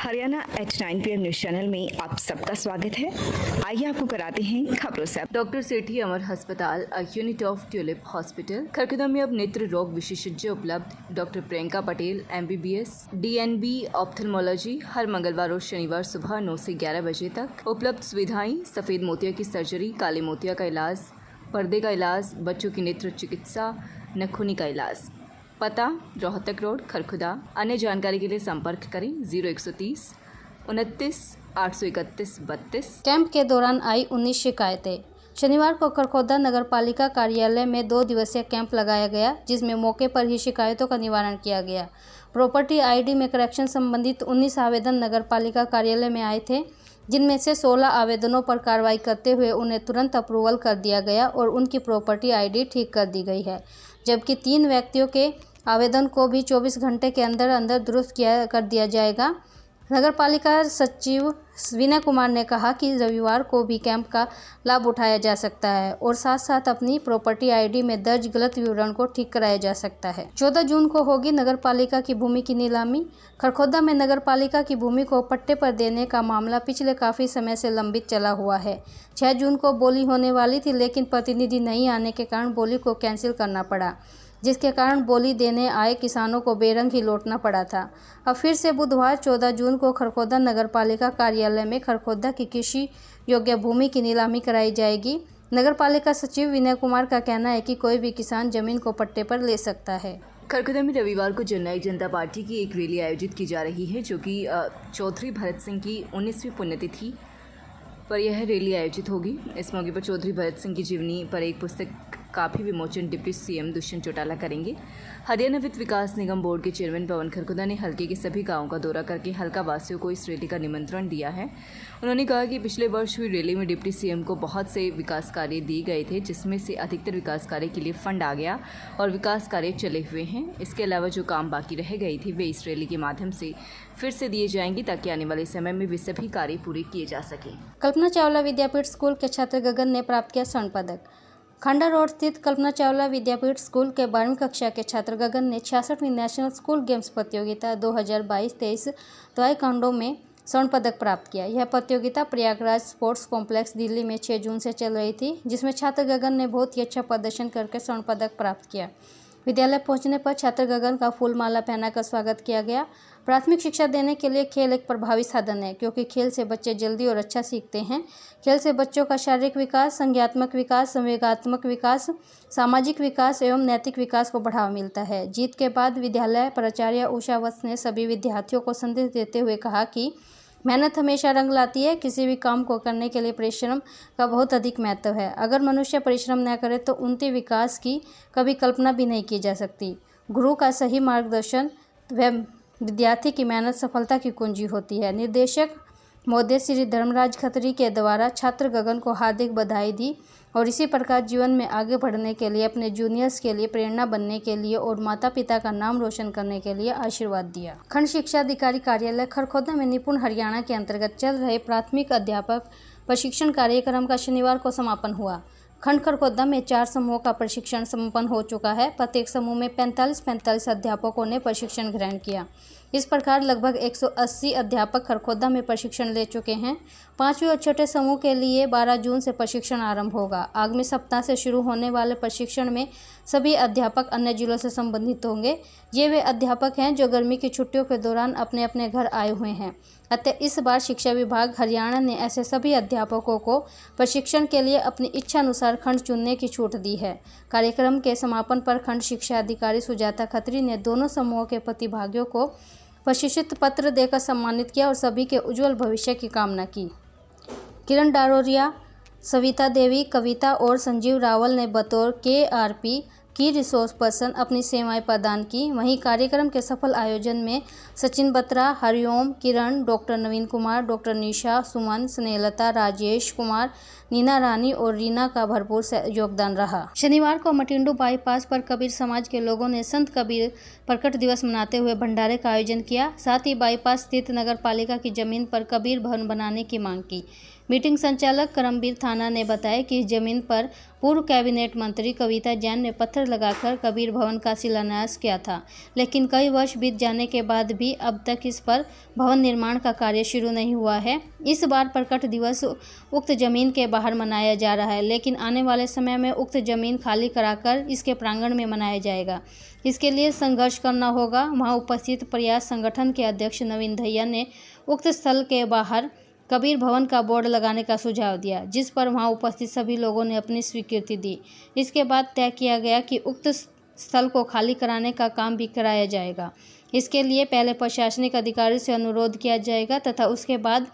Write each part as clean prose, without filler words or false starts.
Haryana at 9 PM news channel में आप सबका स्वागत है। आइए आपको कराते हैं खबरों से। डॉक्टर सेठी अमर अस्पताल, a unit of Tulip hospital Kharkhoda में अब नेत्र रोग विशेषज्ञ उपलब्ध। Doctor Priyanka Patel MBBS DNB ophthalmology हर मंगलवार और शनिवार सुबह 9 से 11 बजे तक। उपलब्ध सुविधाएं: सफ़ेद मोतिया की सर्जरी, काले मोतिया का इलाज, पर्दे का इलाज, बच्चों की नेत्र चिकित्सा, नखूनी का इलाज। पता: रोहतक रोड, खरखुदा। अन्य जानकारी के लिए संपर्क करें 0130 29 831 32। कैंप के दौरान आई 19 शिकायतें। शनिवार को खरखोदा नगर पालिका कार्यालय में 2 दिवसीय कैंप लगाया गया, जिसमें मौके पर ही शिकायतों का निवारण किया गया। प्रॉपर्टी ID में करेक्शन संबंधित 19 आवेदन नगर पालिका कार्यालय में आए थे, जिनमें से 16 आवेदनों पर कार्रवाई करते हुए उन्हें तुरंत अप्रूवल कर दिया गया और उनकी प्रॉपर्टी ID ठीक कर दी गई है, जबकि 3 व्यक्तियों के आवेदन को भी 24 घंटे के अंदर अंदर दुरुस्त कर दिया जाएगा। नगर पालिका सचिव विनय कुमार ने कहा कि रविवार को भी कैंप का लाभ उठाया जा सकता है और साथ साथ अपनी प्रॉपर्टी ID में दर्ज गलत विवरण को ठीक कराया जा सकता है। 14 जून को होगी नगर पालिका की भूमि की नीलामी। खरखोदा में नगर पालिका की भूमि को पट्टे पर देने का मामला पिछले काफ़ी समय से लंबित चला हुआ है। 6 जून को बोली होने वाली थी, लेकिन प्रतिनिधि नहीं आने के कारण बोली को कैंसिल करना पड़ा, जिसके कारण बोली देने आए किसानों को बेरंग ही लौटना पड़ा था। अब फिर से बुधवार 14 जून को खरखोदा नगर पालिका कार्यालय में खरखोदा की कृषि योग्य भूमि की नीलामी कराई जाएगी। नगर पालिका सचिव विनय कुमार का कहना है कि कोई भी किसान जमीन को पट्टे पर ले सकता है। खरखुदा में रविवार को जननायक जनता पार्टी की एक रैली आयोजित की जा रही है, जो कि चौधरी भरत सिंह की 19वीं पुण्यतिथि पर यह रैली आयोजित होगी। इस मौके पर चौधरी भरत सिंह की जीवनी पर एक पुस्तक काफ़ी विमोचन डिप्टी CM दुष्यंत चौटाला करेंगे। हरियाणा वित्त विकास निगम बोर्ड के चेयरमैन पवन खरखुदा ने हल्के के सभी गांवों का दौरा करके हल्का वासियों को इस रैली का निमंत्रण दिया है। उन्होंने कहा कि पिछले वर्ष हुई रैली में डिप्टी CM को बहुत से विकास कार्य दिए गए थे, जिसमें से अधिकतर विकास कार्य के लिए फंड आ गया और विकास कार्य चले हुए हैं। इसके अलावा जो काम बाकी रह गई थी वे इस रैली के माध्यम से फिर से दिए जाएंगे, ताकि आने वाले समय में वे सभी कार्य पूरे किए जा सकें। कल्पना चावला विद्यापीठ स्कूल के छात्र गगन ने प्राप्त किया स्वर्ण पदक। खंडा रोड स्थित कल्पना चावला विद्यापीठ स्कूल के 12वीं कक्षा के छात्र गगन ने 66वीं नेशनल स्कूल गेम्स प्रतियोगिता 2022-23 ताइक्वांडो में स्वर्ण पदक प्राप्त किया। यह प्रतियोगिता प्रयागराज स्पोर्ट्स कॉम्प्लेक्स दिल्ली में 6 जून से चल रही थी, जिसमें छात्र गगन ने बहुत ही अच्छा प्रदर्शन करके स्वर्ण पदक प्राप्त किया। विद्यालय पहुंचने पर छात्र गगन का फूल माला पहनाकर स्वागत किया गया। प्राथमिक शिक्षा देने के लिए खेल एक प्रभावी साधन है, क्योंकि खेल से बच्चे जल्दी और अच्छा सीखते हैं। खेल से बच्चों का शारीरिक विकास, संज्ञानात्मक विकास, संवेगात्मक विकास, सामाजिक विकास एवं नैतिक विकास को बढ़ावा मिलता है। जीत के बाद विद्यालय प्राचार्य उषा वत्स ने सभी विद्यार्थियों को संदेश देते हुए कहा कि मेहनत हमेशा रंग लाती है। किसी भी काम को करने के लिए परिश्रम का बहुत अधिक महत्व है। अगर मनुष्य परिश्रम न करे तो उनके विकास की कभी कल्पना भी नहीं की जा सकती। गुरु का सही मार्गदर्शन व विद्यार्थी की मेहनत सफलता की कुंजी होती है। निर्देशक महोदय श्री धर्मराज खत्री के द्वारा छात्र गगन को हार्दिक बधाई दी और इसी प्रकार जीवन में आगे बढ़ने के लिए, अपने जूनियर्स के लिए प्रेरणा बनने के लिए और माता पिता का नाम रोशन करने के लिए आशीर्वाद दिया। खंड शिक्षा अधिकारी कार्यालय खरखोदा में निपुण हरियाणा के अंतर्गत चल रहे प्राथमिक अध्यापक प्रशिक्षण कार्यक्रम का शनिवार को समापन हुआ। खंड खरखोदा में 4 समूहों का प्रशिक्षण संपन्न हो चुका है। प्रत्येक समूह में 45 अध्यापकों ने प्रशिक्षण ग्रहण किया। इस प्रकार लगभग 180 अध्यापक खरखोदा में प्रशिक्षण ले चुके हैं। 5वीं और छठे समूह के लिए 12 जून से प्रशिक्षण आरंभ होगा। आगामी सप्ताह से शुरू होने वाले प्रशिक्षण में सभी अध्यापक अन्य जिलों से संबंधित होंगे। ये वे अध्यापक हैं जो गर्मी की छुट्टियों के दौरान अपने अपने घर आए हुए हैं। अतः इस बार शिक्षा विभाग हरियाणा ने ऐसे सभी अध्यापकों को प्रशिक्षण के लिए अपनी इच्छा अनुसार खंड चुनने की छूट दी है। कार्यक्रम के समापन पर खंड शिक्षा अधिकारी सुजाता खत्री ने दोनों समूहों के प्रतिभागियों को प्रशिक्षित पत्र देकर सम्मानित किया और सभी के उज्जवल भविष्य की कामना की। किरण डारोरिया, सविता देवी, कविता और संजीव रावल ने बतौर KRP की रिसोर्स पर्सन अपनी सेवाएं प्रदान की। वहीं कार्यक्रम के सफल आयोजन में सचिन बत्रा, हरिओम, किरण, डॉक्टर नवीन कुमार, डॉक्टर निशा, सुमन, स्नेहलता, राजेश कुमार, नीना रानी और रीना का भरपूर योगदान रहा। शनिवार को मटिंडू बाईपास पर कबीर समाज के लोगों ने संत कबीर प्रकट दिवस मनाते हुए भंडारे का आयोजन किया। साथ ही बाईपास स्थित नगर पालिका की जमीन पर कबीर भवन बनाने की मांग की। मीटिंग संचालक करमबीर थाना ने बताया कि इस जमीन पर पूर्व कैबिनेट मंत्री कविता जैन ने पत्थर लगाकर कबीर भवन का शिलान्यास किया था, लेकिन कई वर्ष बीत जाने के बाद भी अब तक इस पर भवन निर्माण का कार्य शुरू नहीं हुआ है। इस बार प्रकट दिवस उक्त जमीन के बाहर मनाया जा रहा है, लेकिन आने वाले समय में उक्त जमीन खाली कराकर इसके प्रांगण में मनाया जाएगा। इसके लिए संघर्ष करना होगा। वहां उपस्थित प्रयास संगठन के अध्यक्ष नवीन दहिया ने उक्त स्थल के बाहर कबीर भवन का बोर्ड लगाने का सुझाव दिया, जिस पर वहां उपस्थित सभी लोगों ने अपनी स्वीकृति दी। इसके बाद तय किया गया कि उक्त स्थल को खाली कराने का काम भी कराया जाएगा। इसके लिए पहले प्रशासनिक अधिकारियों से अनुरोध किया जाएगा तथा उसके बाद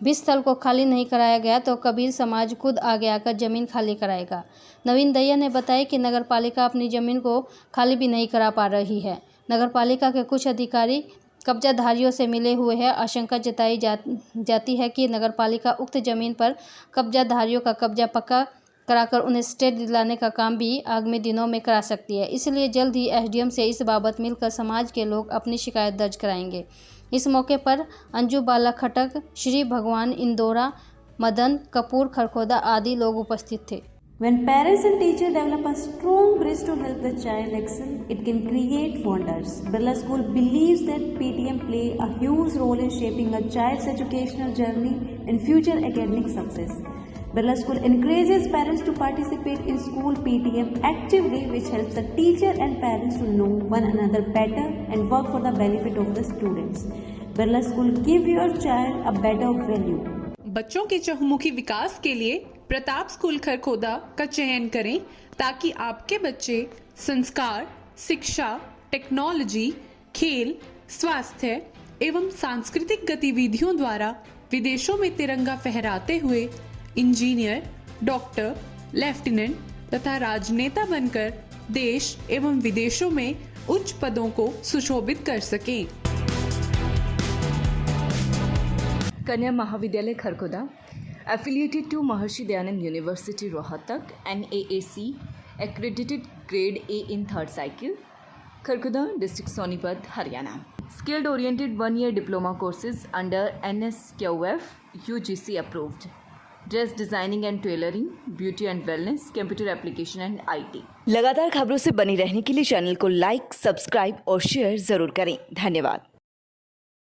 भी स्थल को खाली नहीं कराया गया तो कबीर समाज खुद आगे आकर जमीन खाली कराएगा। नवीन दहिया ने बताया कि नगरपालिका अपनी जमीन को खाली भी नहीं करा पा रही है। नगरपालिका के कुछ अधिकारी कब्जाधारियों से मिले हुए हैं। आशंका जताई जाती है कि नगरपालिका उक्त जमीन पर कब्जाधारियों का कब्जा पक्का कराकर उन्हें स्टेट दिलाने का काम भी आगामी दिनों में करा सकती है। इसलिए जल्द ही एसडीएम से इस बाबत मिलकर समाज के लोग अपनी शिकायत दर्ज कराएंगे। इस मौके पर अंजू बाला खटक, श्री भगवान इंदौरा, मदन कपूर खरखोदा आदि लोग उपस्थित थे। When parents and teachers develop a strong bridge to help the child excel, it can create wonders. Birla School believes that PTM play a huge role in shaping a child's educational journey and future academic success. Birla School encourages parents to participate in school PTM actively, which helps the teacher and parents to know one another better and work for the benefit of the students. Birla School give your child a better value. बच्चों के चहुमुखी विकास के लिए Pratap school Kharkhoda का चयन करें ताकि आपके बच्चे संस्कार, शिक्षा, टेक्नोलॉजी, खेल, स्वास्थ्य एवं सांस्कृतिक गतिविधियों द्वारा विदेशों में तिरंगा फहराते हुए इंजीनियर, डॉक्टर, लेफ्टिनेंट तथा राजनेता बनकर देश एवं विदेशों में उच्च पदों को सुशोभित कर सकें। कन्या महाविद्यालय Kharkhoda affiliated to Maharishi Dayanand University Rohtak, NAAC accredited grade A in third cycle, Kharkhoda district Sonipat, Haryana. Skilled oriented 1-year diploma courses under NSQF UGC approved. Dress designing and tailoring, beauty and wellness, computer application and IT. लगातार खबरों से बनी रहने के लिए channel को like, subscribe और share जरूर करें। धन्यवाद।